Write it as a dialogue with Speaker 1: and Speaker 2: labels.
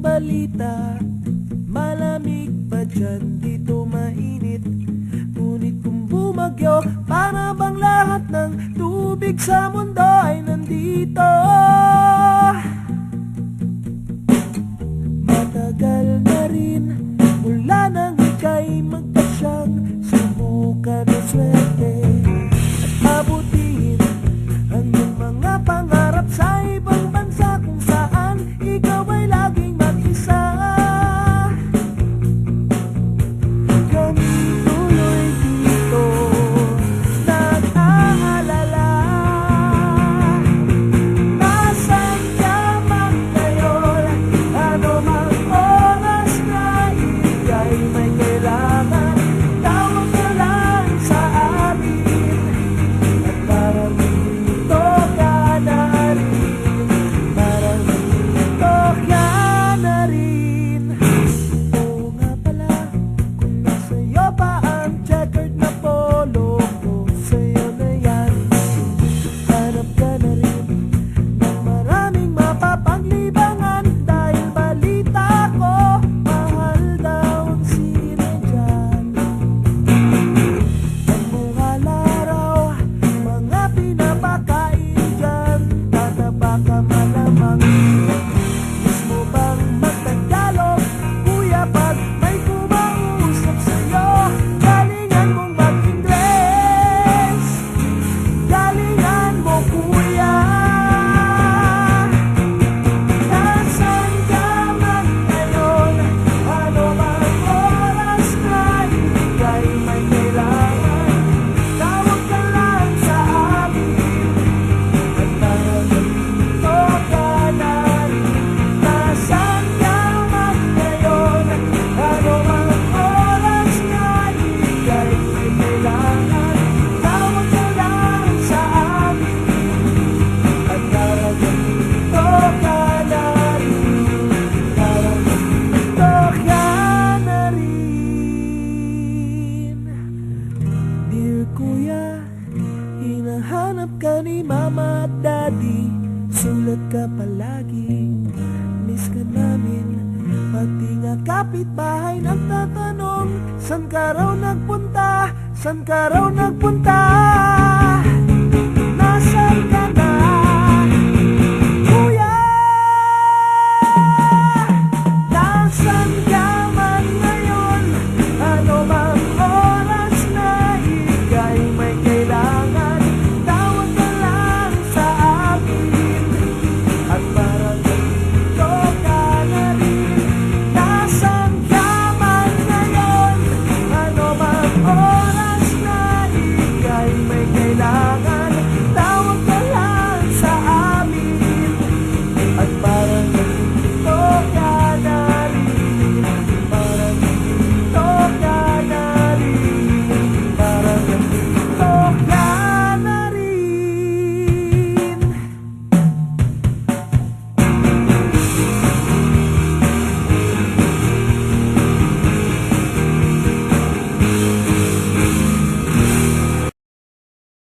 Speaker 1: balita, malamig pa dyan, dito mainit. Ngunit kung bumagyo, para bang lahat ng tubig sa mundo ay nandito. Matagal na rin mula nang ika'y magpasyang sumukan ng swerte at abutin ang iyong mga pangarap sa ibang bansa kung saan ikaw ay laging mag-isa. Kami tuloy dito nag-aalala, nasan ka man ngayon, ano mang oras na ika'y may kailangan, tawag ka lang sa amin at parang dito ka na rin, parang dito ka na rin. Oo nga pala, kung nasa'yo pa ang checkered na polo ko, sa'yo na yan. Hanap ka na rin ng maraming mapapaglibangan dahil balita ko, mahal daw ang sine dyan. Ang mga laraw, mga pinapakain dyan, tataba ka malamang. Mismo bang magtagalog, kuya, pag may kumausap sa'yo, galingan mong mag-Ingles, galingan mo, kuya. Nasaan ka man ngayon, ano mang oras na ika'y may kailangan, tawag ka lang sa amin at parang dito ka na rin. Nasaan ka man ngayon, ano mang oras na ika'y may kailangan, tawag ka lang sa amin at parang dito ka na rin, parang dito ka na rin. Dear Kuya, hinahanap ka ni Mama at Daddy, sulat ka palagi, miss ka namin. Pati nga kapitbahay nagtatanong, san ka raw nagpunta, san ka raw nagpunta.